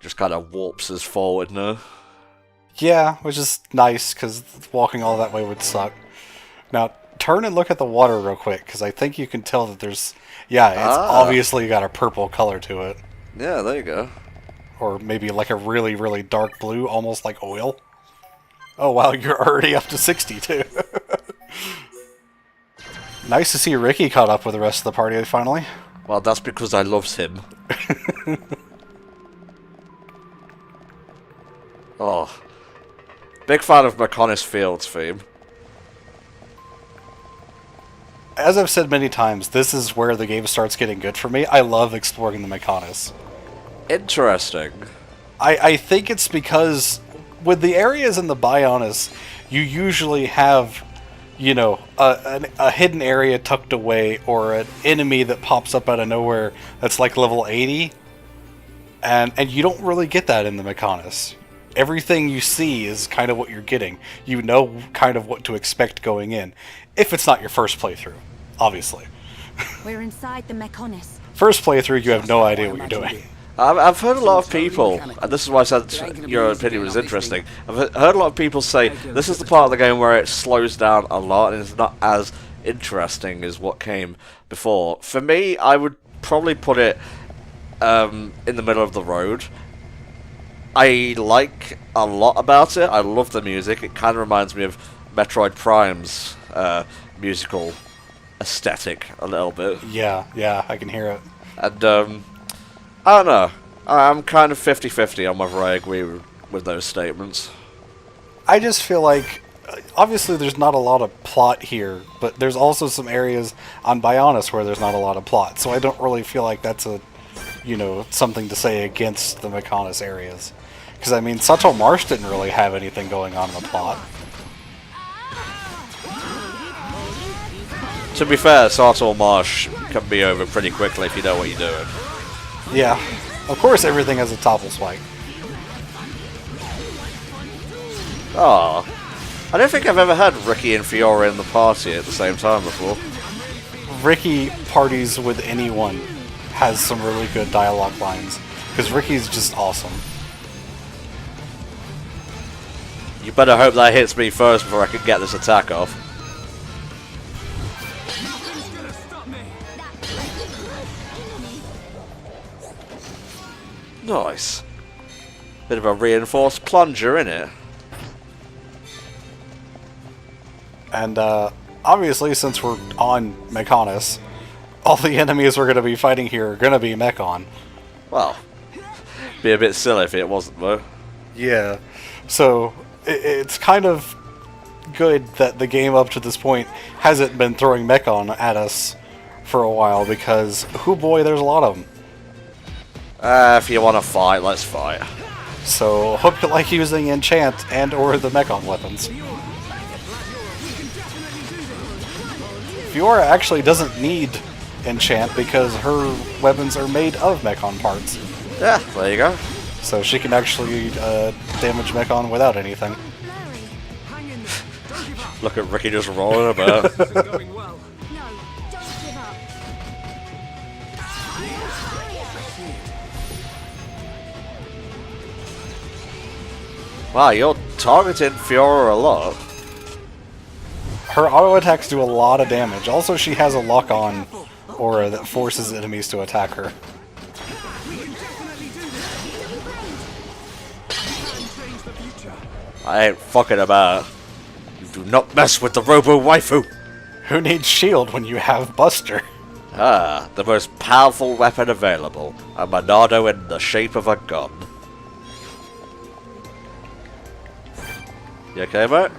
just kind of warps us forward now. Yeah, which is nice, because walking all that way would suck. Now, turn and look at the water real quick, because I think you can tell that there's... Yeah, it's obviously got a purple color to it. Yeah, there you go. Or maybe like a really, really dark blue, almost like oil. Oh wow, you're already up to 60 too. Nice to see Ricky caught up with the rest of the party finally. Well, that's because I loves him. Oh. Big fan of Mechonis Field's theme. As I've said many times, this is where the game starts getting good for me. I love exploring the Mechonis. Interesting. I think it's because with the areas in the Bionis, you usually have, you know, a hidden area tucked away or an enemy that pops up out of nowhere that's like level 80. And you don't really get that in the Mechonis. Everything you see is kind of what you're getting. You know kind of what to expect going in. If it's not your first playthrough, obviously. We're inside the Mechonis. First playthrough, you have no idea what you're doing. I've heard a lot of people, and this is why I said your opinion was interesting, I've heard a lot of people say this is the part of the game where it slows down a lot and it's not as interesting as what came before. For me, I would probably put it in the middle of the road. I like a lot about it. I love the music. It kind of reminds me of Metroid Prime's musical aesthetic a little bit. Yeah, I can hear it. And I don't know. I'm kind of 50-50 on whether I agree with those statements. I just feel like, obviously there's not a lot of plot here, but there's also some areas on Bionis where there's not a lot of plot, so I don't really feel like that's a, you know, something to say against the Mechonis areas. Because, I mean, Sato Marsh didn't really have anything going on in the plot. To be fair, Sato Marsh can be over pretty quickly if you know what you're doing. Yeah, of course everything has a topple spike. Ah, I don't think I've ever had Ricky and Fiora in the party at the same time before. Ricky parties with anyone has some really good dialogue lines, because Ricky's just awesome. You better hope that hits me first before I can get this attack off. Nice. Bit of a reinforced plunger, innit? And obviously, since we're on Mechonis, all the enemies we're going to be fighting here are going to be Mechon. Well, be a bit silly if it wasn't, though. Yeah. So, it's kind of good that the game up to this point hasn't been throwing Mechon at us for a while, because, hoo boy, there's a lot of them. If you want to fight, let's fight. So, hope you like using Enchant and or the Mechon weapons. Fiora actually doesn't need Enchant because her weapons are made of Mechon parts. Yeah, there you go. So she can actually damage Mechon without anything. Look at Ricky just rolling about. Wow, you're targeting Fiora a lot. Her auto attacks do a lot of damage. Also, she has a lock-on aura that forces enemies to attack her. I ain't fucking about. You do not mess with the Robo-Waifu! Who needs shield when you have Buster? Ah, the most powerful weapon available. A Monado in the shape of a gun. You okay, mate?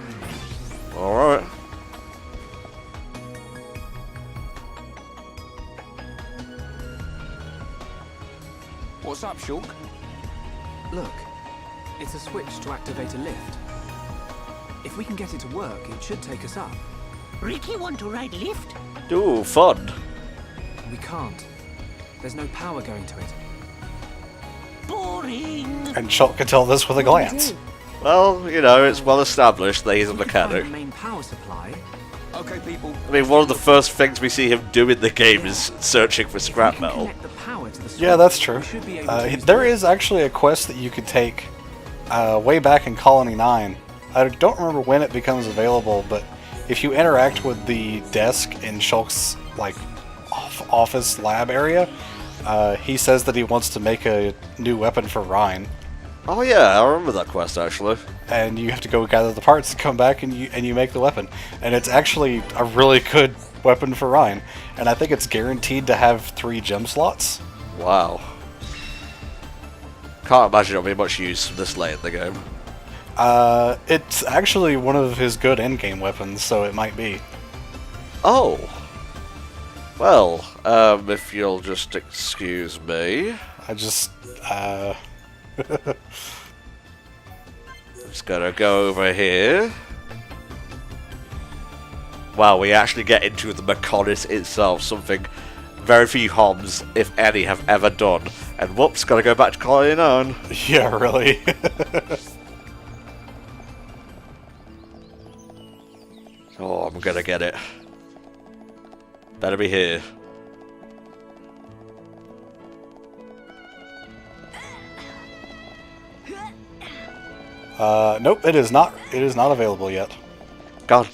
Alright. What's up, Shulk? Look, it's a switch to activate a lift. If we can get it to work, it should take us up. Ricky want to ride lift? Ooh, fun. We can't. There's no power going to it. Boring. And Shulk can tell this with a glance. Well, you know, it's well established that he's a We could find mechanic. the main power supply. Okay, people. I mean, one of the first things we see him do in the game is searching for scrap metal. Connect the power to the switch, Yeah, that's true. we should be able to use There the is actually a quest that you could take way back in Colony 9. I don't remember when it becomes available, but if you interact with the desk in Shulk's like office lab area, he says that he wants to make a new weapon for Rhine, Oh yeah, I remember that quest actually. and you have to go gather the parts, come back, and you make the weapon. And it's actually a really good weapon for Rhine, and I think it's guaranteed to have 3 gem slots. Wow. Can't imagine it'll be much use this late in the game. It's actually one of his good endgame weapons, so it might be. Oh. Well, if you'll just excuse me. I just, Just gotta go over here. Wow, we actually get into the Mechonis itself, something very few HOMs, if any, have ever done. And whoops, gotta go back to Colony 9. yeah, really. Oh, I'm gonna get it. Better be here. Nope, it is not. It is not available yet. God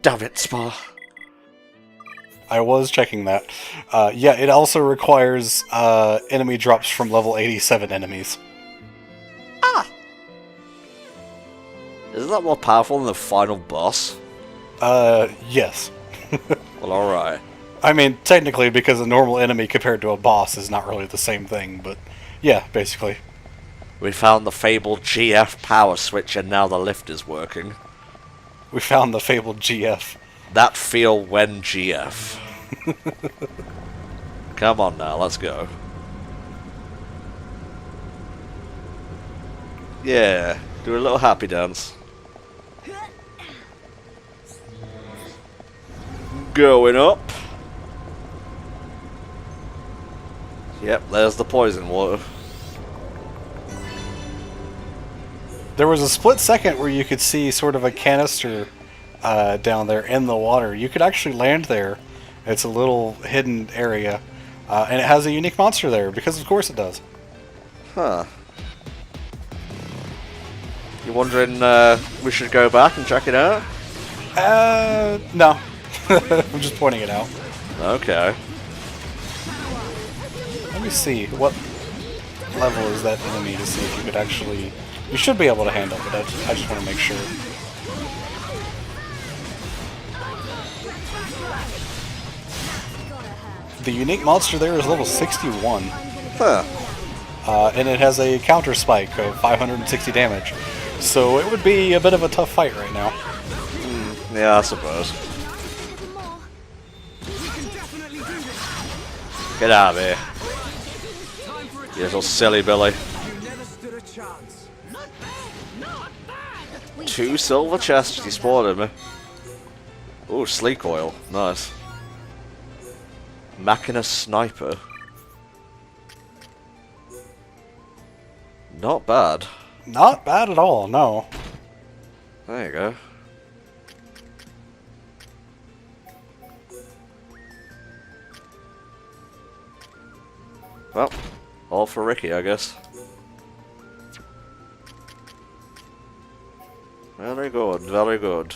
damn it, Spa. I was checking that. Yeah, it also requires enemy drops from level 87 enemies. Isn't that more powerful than the final boss? Yes. Well, alright. I mean, technically, because a normal enemy compared to a boss is not really the same thing, but yeah, basically. We found the fabled GF power switch and now the lift is working. We found the fabled GF. That feel when GF. Come on now, let's go. Yeah, do a little happy dance. Going up. Yep, there's the poison water. There was a split second where you could see sort of a canister down there in the water. You could actually land there. It's a little hidden area. And it has a unique monster there, because of course it does. Huh. You wondering we should go back and check it out? No. I'm just pointing it out. Okay. Let me see. What level is that enemy to see if you could actually... You should be able to handle it, I just want to make sure. The unique monster there is level 61. Huh. And it has a counter spike of 560 damage. So it would be a bit of a tough fight right now. Yeah, I suppose. Get out of here. You little silly Billy. 2 silver chests, he spotted me. Ooh, sleek oil. Nice. Mechonis sniper. Not bad. Not bad at all, no. There you go. Well, all for Ricky, I guess. Very good, very good.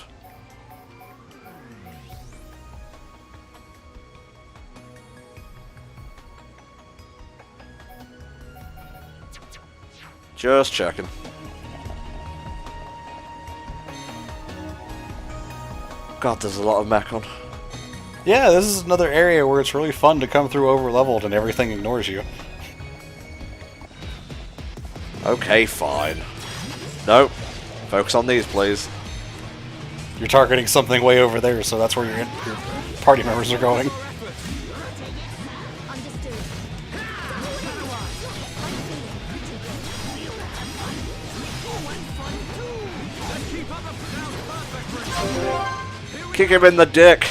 Just checking. God, there's a lot of Mechon. Yeah, this is another area where it's really fun to come through over-leveled and everything ignores you. Okay, fine. Nope. Focus on these, please. You're targeting something way over there, so that's where your party members are going. Kick him in the dick.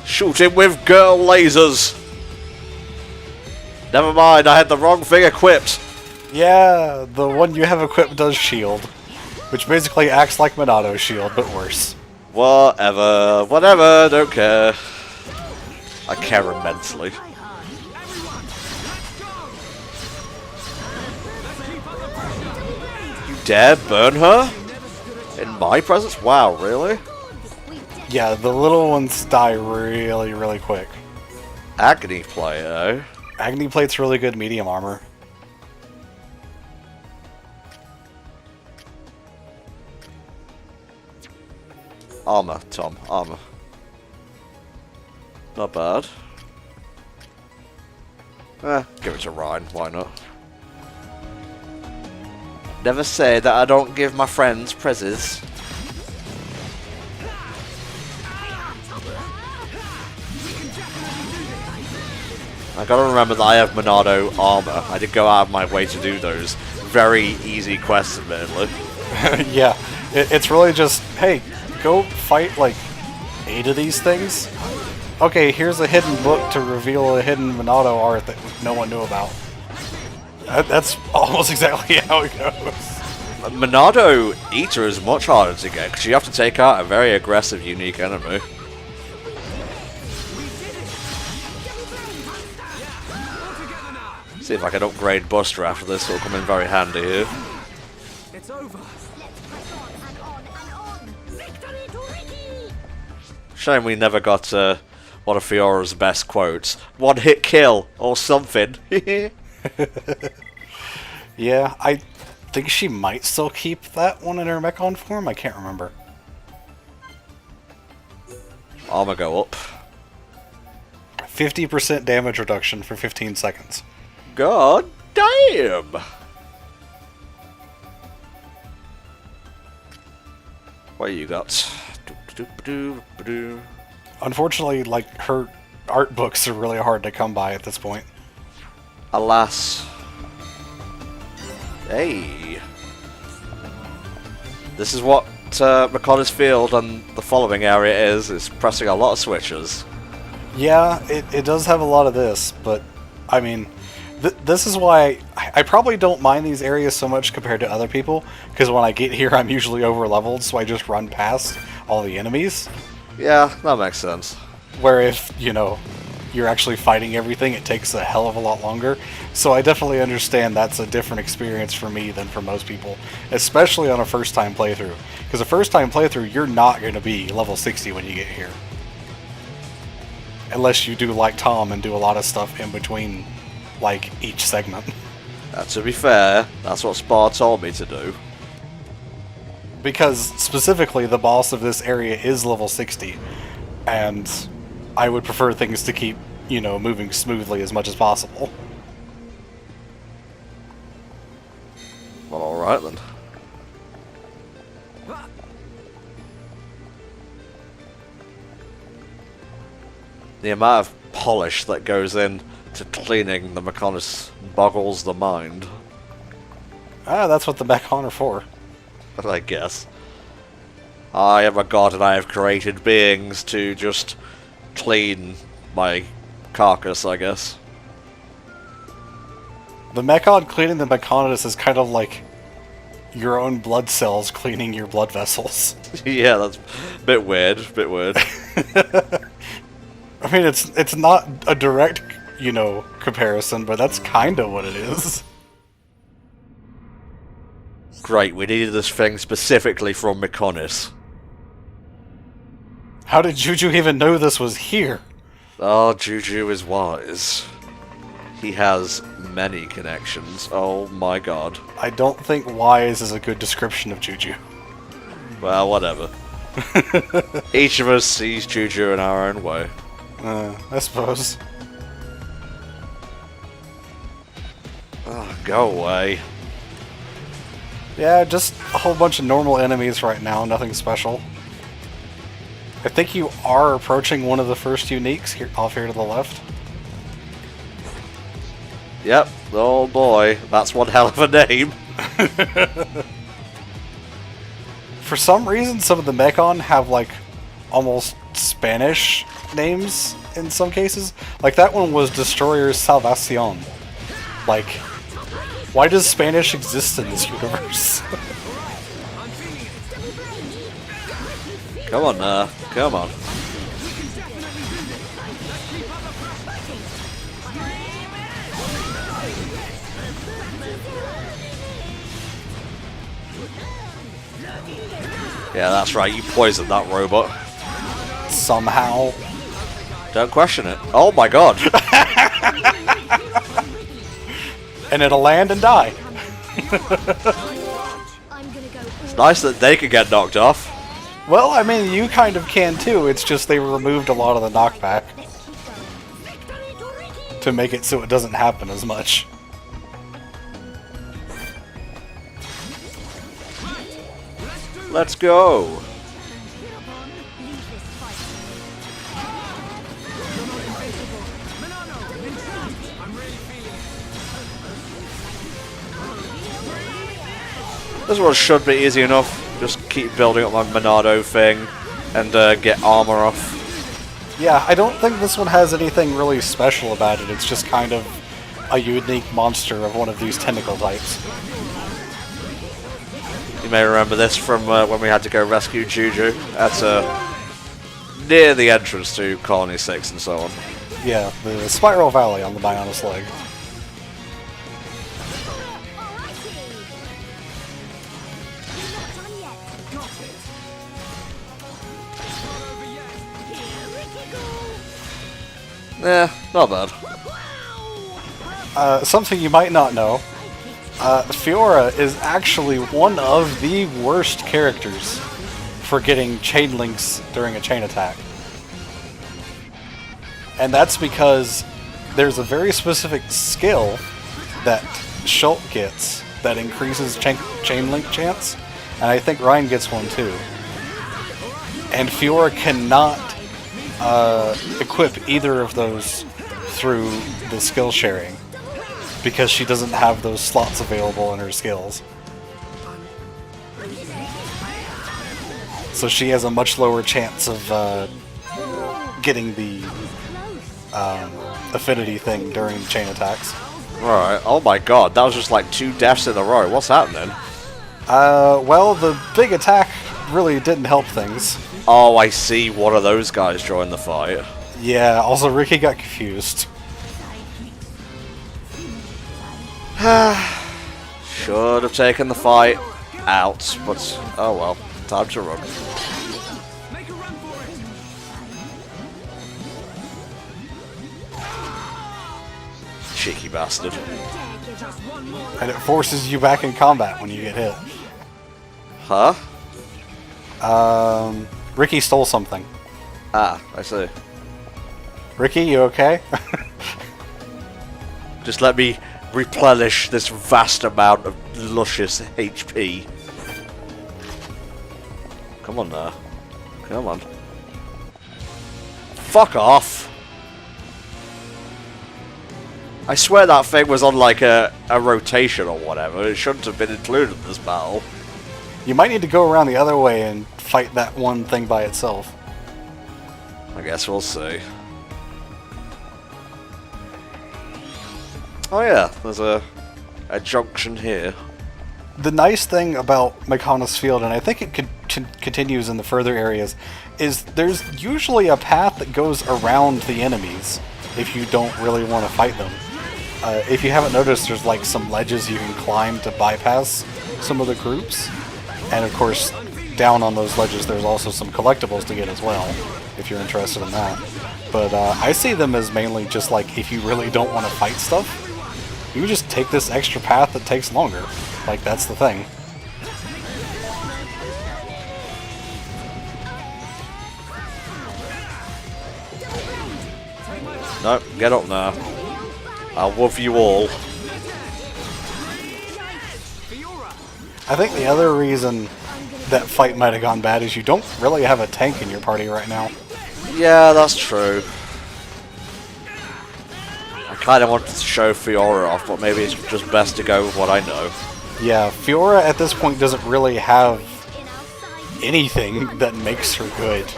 Shoot him with girl lasers. Never mind, I had the wrong thing equipped. Yeah, the one you have equipped does shield, which basically acts like Monado's shield, but worse. Whatever, whatever, don't care. I care immensely. You dare burn her? In my presence? Wow, really? Yeah, the little ones die really, really quick. Agony plate, eh? Agony plate's really good medium armor. Armor, Tom, armor. Not bad. Give it to Ryan, why not? Never say that I don't give my friends prezzies. I gotta remember that I have Monado armor. I did go out of my way to do those. Very easy quests, admittedly. Yeah, it's really just, hey, go fight like 8 of these things. Okay, here's a hidden book to reveal a hidden Monado art that no one knew about. That's almost exactly how it goes. Monado Eater is much harder to get because you have to take out a very aggressive, unique enemy. See if I can upgrade Buster after this, it'll come in very handy here. It's over. Shame we never got one of Fiora's best quotes. One hit kill, or something. Yeah, I think she might still keep that one in her Mechon form, I can't remember. Armor go up. 50% damage reduction for 15 seconds. God damn! What you got? Unfortunately, like, her art books are really hard to come by at this point. Alas. Hey. This is what Mechonis Field and the following area is. It's pressing a lot of switches. Yeah, it does have a lot of this, but, I mean, this is why I probably don't mind these areas so much compared to other people, because when I get here I'm usually over-leveled, so I just run past all the enemies. Yeah, that makes sense. Where if, you know, you're actually fighting everything, it takes a hell of a lot longer. So I definitely understand that's a different experience for me than for most people, especially on a first-time playthrough. Because a first-time playthrough, you're not going to be level 60 when you get here. Unless you do like Tom and do a lot of stuff in between, like, each segment. To be fair, that's what Spa told me to do. Because, specifically, the boss of this area is level 60, and I would prefer things to keep, you know, moving smoothly as much as possible. Well, alright then. The amount of polish that goes in to cleaning the Mechonis boggles the mind. Ah, that's what the Mechon are for. I guess. I am a god and I have created beings to just clean my carcass, I guess. The Mechon cleaning the Mechonis is kind of like your own blood cells cleaning your blood vessels. Yeah, that's a bit weird, I mean, it's not a direct, you know, comparison, but that's kind of what it is. Great, we needed this thing specifically from Mechonis. How did Juju even know this was here? Oh, Juju is wise. He has many connections. Oh my god. I don't think wise is a good description of Juju. Well, whatever. Each of us sees Juju in our own way. I suppose. Oh, go away. Yeah, just a whole bunch of normal enemies right now, nothing special. I think you are approaching one of the first uniques here, off here to the left. Yep, oh boy, that's one hell of a name. For some reason, some of the Mechon have, like, almost Spanish names in some cases. Like, that one was Destroyer Salvacion. Like, Why does Spanish exist in this universe? Come on, come on. Yeah, that's right, you poisoned that robot. Somehow. Don't question it. Oh my god. And it'll land and die. It's nice that they can get knocked off. Well, I mean, you kind of can too. It's just they removed a lot of the knockback to make it so it doesn't happen as much. Let's go. This one should be easy enough. Just keep building up my Monado thing and get armor off. Yeah, I don't think this one has anything really special about it. It's just kind of a unique monster of one of these tentacle types. You may remember this from when we had to go rescue Juju at near the entrance to Colony 6 and so on. Yeah, the Spiral Valley on the Bionis leg. Yeah, not bad. Something you might not know, Fiora is actually one of the worst characters for getting chain links during a chain attack. And that's because there's a very specific skill that Shulk gets that increases chain link chance, and I think Ryan gets one too. And Fiora cannot equip either of those through the skill sharing because she doesn't have those slots available in her skills. So she has a much lower chance of getting the affinity thing during the chain attacks. Alright, oh my god, that was just like 2 deaths in a row. What's happening? Well, the big attack really didn't help things. Oh, I see one of those guys join the fight. Yeah, also Ricky got confused. Should have taken the fight out, but oh well, time to run. Cheeky bastard. And it forces you back in combat when you get hit. Huh? Ricky stole something. Ah, I see. Ricky, you okay? Just let me replenish this vast amount of luscious HP. Come on now. Come on. Fuck off! I swear that thing was on like a rotation or whatever. It shouldn't have been included in this battle. You might need to go around the other way and fight that one thing by itself. I guess we'll see. Oh yeah, there's a junction here. The nice thing about Mechonis Field, and I think it continues in the further areas, is there's usually a path that goes around the enemies if you don't really want to fight them. If you haven't noticed, there's like some ledges you can climb to bypass some of the groups. And of course, down on those ledges there's also some collectibles to get as well, if you're interested in that. But I see them as mainly just like, if you really don't want to fight stuff, you can just take this extra path that takes longer. Like, that's the thing. No, get up now. I'll woof you all. I think the other reason that fight might have gone bad is you don't really have a tank in your party right now. Yeah, that's true. I kind of wanted to show Fiora off, but maybe it's just best to go with what I know. Yeah, Fiora at this point doesn't really have anything that makes her good.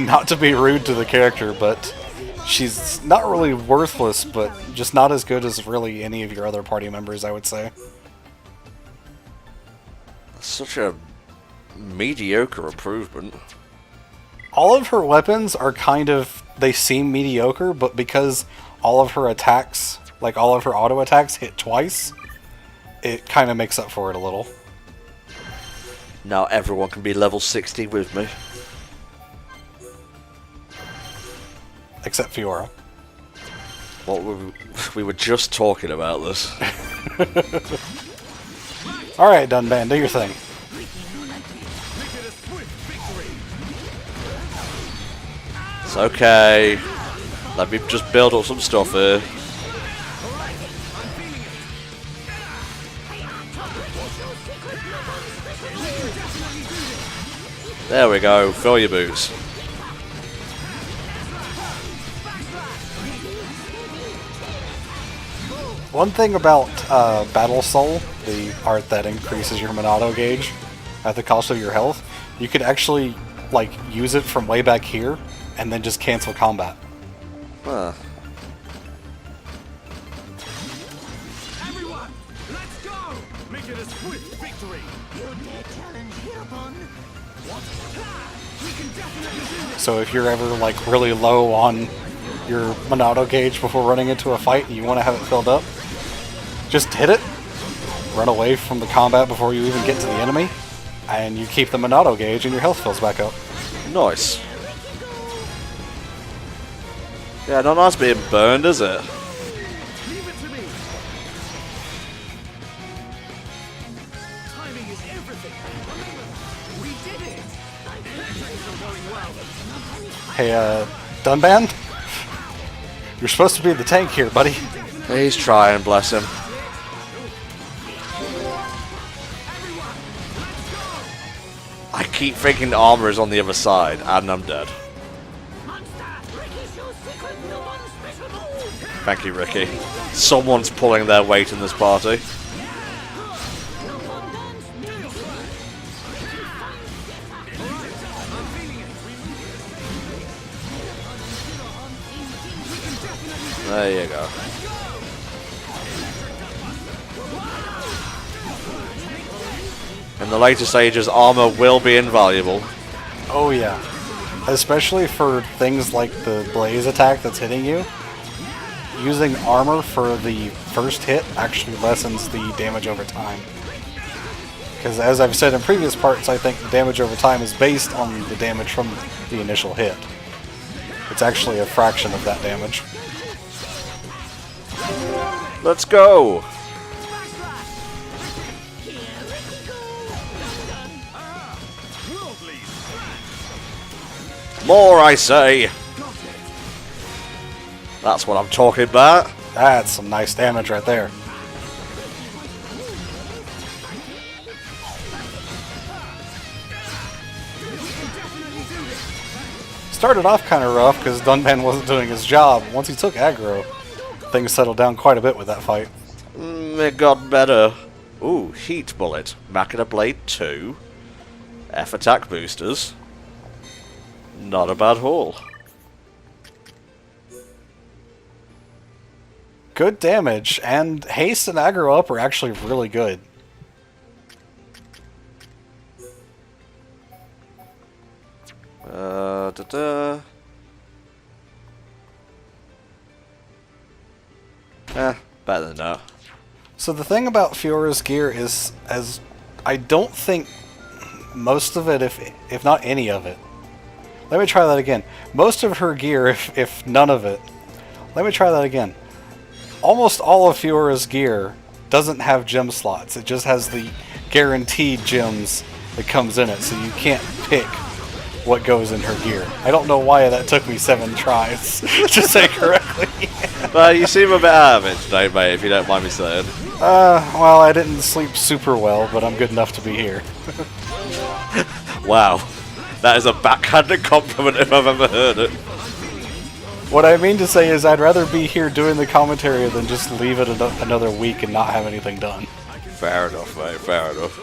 Not to be rude to the character, but She's not really worthless, but just not as good as really any of your other party members, I would say. Such a mediocre improvement. All of her weapons are kind of... They seem mediocre, but because all of her attacks, like all of her auto attacks, hit twice, it kind of makes up for it a little. Now everyone can be level 60 with me. Except Fiora. Well, we were just talking about this. Alright, Dunban, do your thing. It's okay. Let me just build up some stuff here. There we go, fill your boots. One thing about Battle Soul, the art that increases your Monado gauge at the cost of your health, you could actually like use it from way back here and then just cancel combat. Huh. Everyone, let's go! Make it a swift victory! You dare challenge hereupon? What? We can definitely do this! So if you're ever like really low on your Monado gauge before running into a fight and you want to have it filled up, just hit it, run away from the combat before you even get to the enemy, and you keep the Monado gauge and your health fills back up. Nice. Yeah, not nice being burned, is it? Leave it to me! Timing is everything! Remember, we did it! Things are going well. Hey, Dunban? You're supposed to be the tank here, buddy. He's trying, bless him. I keep thinking the armor is on the other side, and I'm dead. Thank you, Ricky. Someone's pulling their weight in this party. There you go. In the later stages, armor will be invaluable. Oh yeah. Especially for things like the blaze attack that's hitting you. Using armor for the first hit actually lessens the damage over time. Because as I've said in previous parts, I think the damage over time is based on the damage from the initial hit. It's actually a fraction of that damage. Let's go! More, I say! That's what I'm talking about. That's some nice damage right there. Started off kind of rough because Dunban wasn't doing his job. Once he took aggro, things settled down quite a bit with that fight. It got better. Ooh, Heat Bullet. Machina Blade 2. F attack boosters. Not a bad haul. Good damage, and haste and aggro up are actually really good. Better than that. So the thing about Fiora's gear is, as I don't think most of it, if not any of it. Let me try that again. Most of her gear, if none of it. Let me try that again. Almost all of Fiora's gear doesn't have gem slots. It just has the guaranteed gems that comes in it, so you can't pick what goes in her gear. I don't know why that took me 7 tries to say correctly. But you seem a bit out of it today, mate, if you don't mind me saying. Well, I didn't sleep super well, but I'm good enough to be here. Wow. That is a backhanded compliment if I've ever heard it. What I mean to say is I'd rather be here doing the commentary than just leave it another week and not have anything done. Fair enough, mate, fair enough.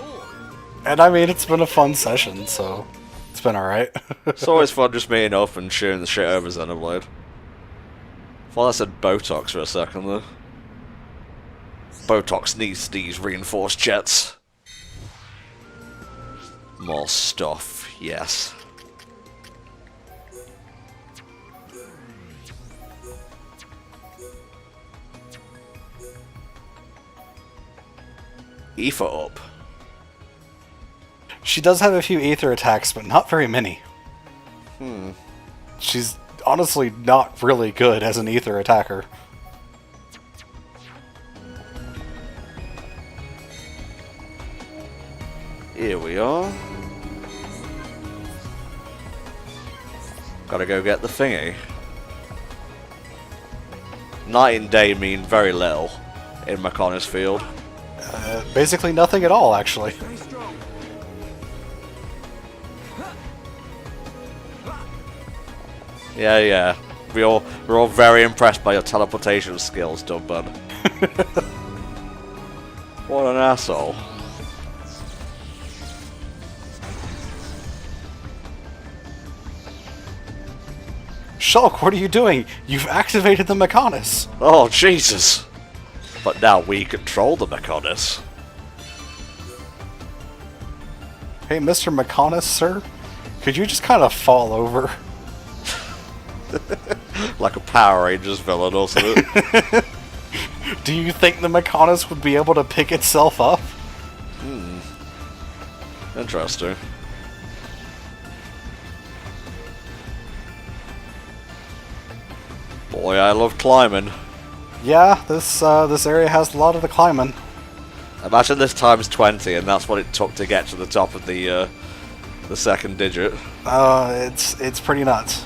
And I mean, it's been a fun session, so it's been alright. It's always fun just meeting up and shooting the shit over Xenoblade. Well, I said Botox for a second, though. Botox needs these reinforced jets. More stuff, yes. Ether up. She does have a few ether attacks, but not very many. She's honestly not really good as an ether attacker. Here we are. Gotta go get the thingy. Night and day mean very little in Mechonis field. Basically nothing at all, actually. Stay strong. Yeah. We're all very impressed by your teleportation skills, Dumbbud. What an asshole. Shulk, what are you doing? You've activated the Mechonis. Oh, Jesus. But now we control the Mechonis. Hey, Mr. Mechonis, sir? Could you just kind of fall over? Like a Power Rangers villain or something. Do you think the Mechonis would be able to pick itself up? Interesting. Boy, I love climbing. Yeah, this area has a lot of the climbing. Imagine this times 20, and that's what it took to get to the top of the second digit. It's pretty nuts.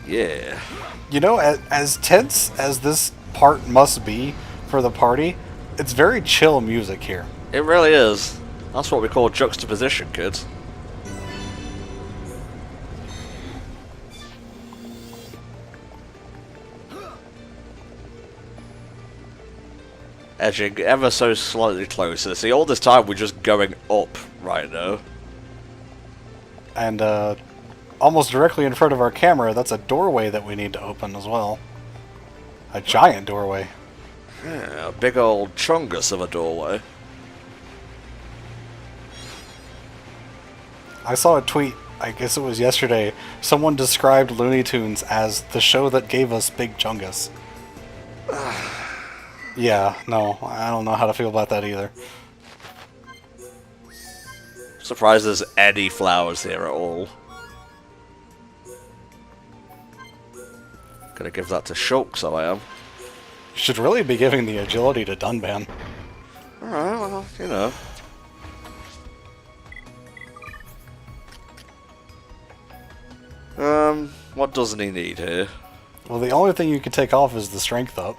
Yeah. You know, as tense as this part must be for the party, it's very chill music here. It really is. That's what we call juxtaposition, kids. Edging ever so slightly closer. See, all this time we're just going up right now. And almost directly in front of our camera, that's a doorway that we need to open as well. A giant doorway. Yeah, a big old chungus of a doorway. I saw a tweet, I guess it was yesterday, someone described Looney Tunes as the show that gave us Big Chungus. Yeah, no, I don't know how to feel about that either. Surprised there's any flowers here at all. Gonna give that to Shulk, so I am. Should really be giving the agility to Dunban. Alright, well, you know. What doesn't he need here? Well, the only thing you can take off is the strength up.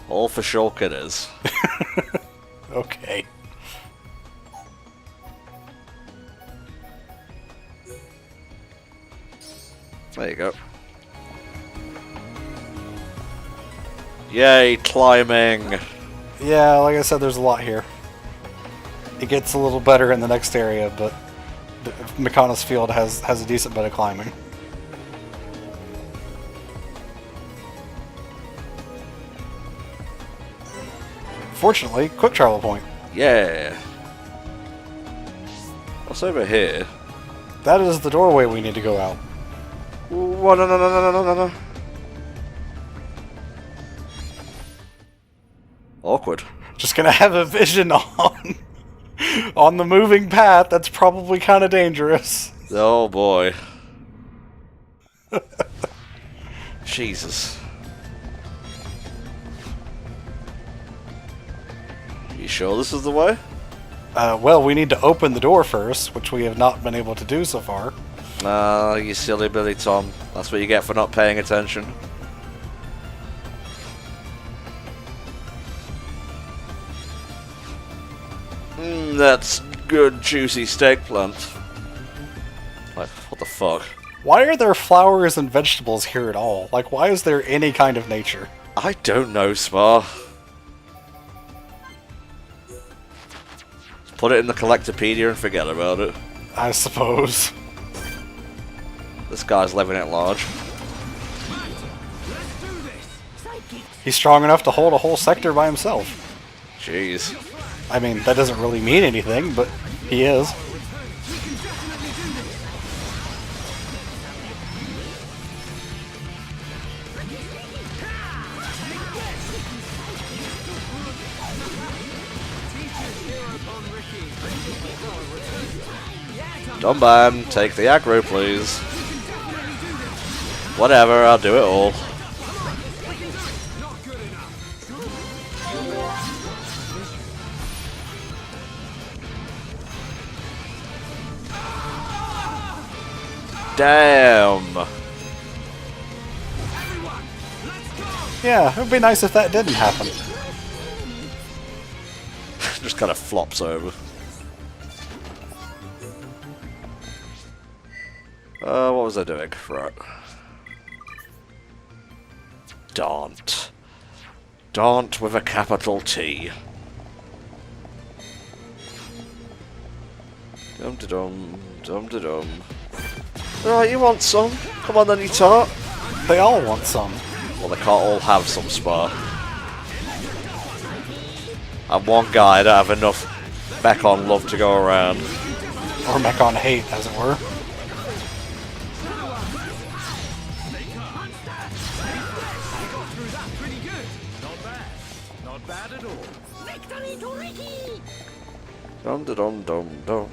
All for Shulk it is. Okay. There you go. Yay, climbing! Yeah, like I said, there's a lot here. It gets a little better in the next area, but the Mechonis Field has a decent bit of climbing. Fortunately, quick travel point. Yeah. What's over here? That is the doorway we need to go out. Whoa, no. Awkward. Just gonna have a vision on the moving path. That's probably kind of dangerous. Oh boy. Jesus. You sure this is the way? Well, we need to open the door first, which we have not been able to do so far. Ah, you silly Billy Tom. That's what you get for not paying attention. That's good juicy steak plant. Like, what the fuck? Why are there flowers and vegetables here at all? Like, why is there any kind of nature? I don't know, Spar. Put it in the Collectopedia and forget about it. I suppose. This guy's living at large. He's strong enough to hold a whole sector by himself. Jeez. I mean, that doesn't really mean anything, but he is. Dumban, take the aggro, please. Whatever, I'll do it all. Damn. Yeah, it would be nice if that didn't happen. Just kind of flops over. What was I doing? Right. Daunt. Daunt with a capital T. Dum-da-dum, dum-da-dum. Alright, you want some? Come on then, you tart. They all want some. Well, they can't all have some spa. I'm one guy, I don't have enough Mechon love to go around. Or Mechon hate, as it were. Dum da dum dum dum.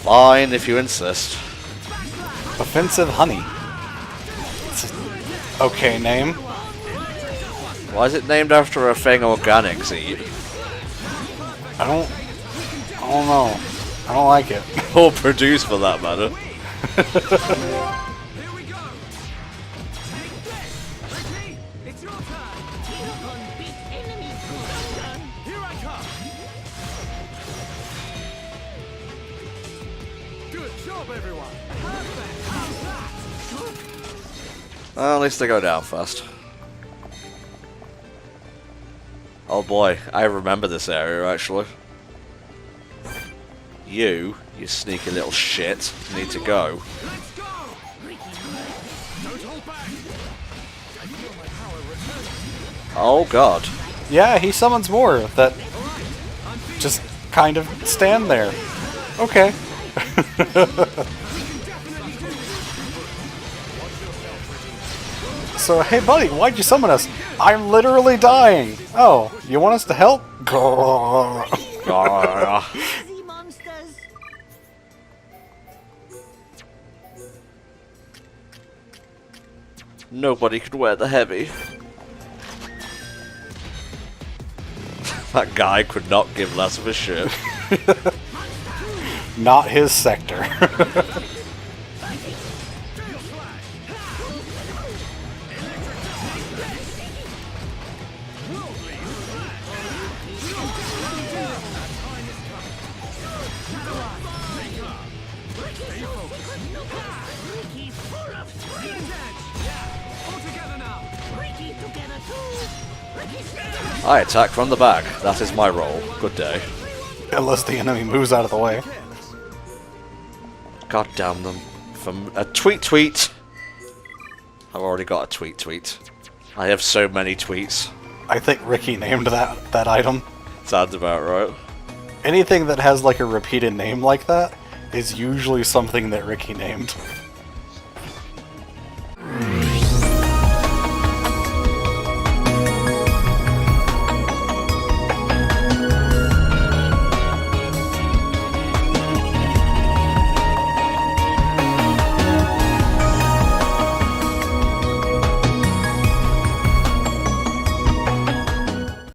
Fine, if you insist. Offensive Honey. It's an okay name. Why is it named after a thing organics eat? I don't know. I don't like it. Or produce for that matter. Here we go. Take this. Ricky, it's your turn. Here I come. Good job, everyone. Perfect. How's that? Well, at least they go down fast. Oh boy, I remember this area actually. You sneaky little shit, need to go. Let's go. Don't hold back. I feel my power returning. Oh god. Yeah, he summons more that just kind of stand there. Okay. So, hey buddy, why'd you summon us? I'm literally dying. Oh, you want us to help? Easy monsters. Nobody could wear the heavy. That guy could not give less of a shit. Not his sector. I attack from the back. That is my role. Good day. Unless the enemy moves out of the way. God damn them. From a tweet. I've already got a tweet. I have so many tweets. I think Ricky named that item. Sounds about right. Anything that has like a repeated name like that is usually something that Ricky named.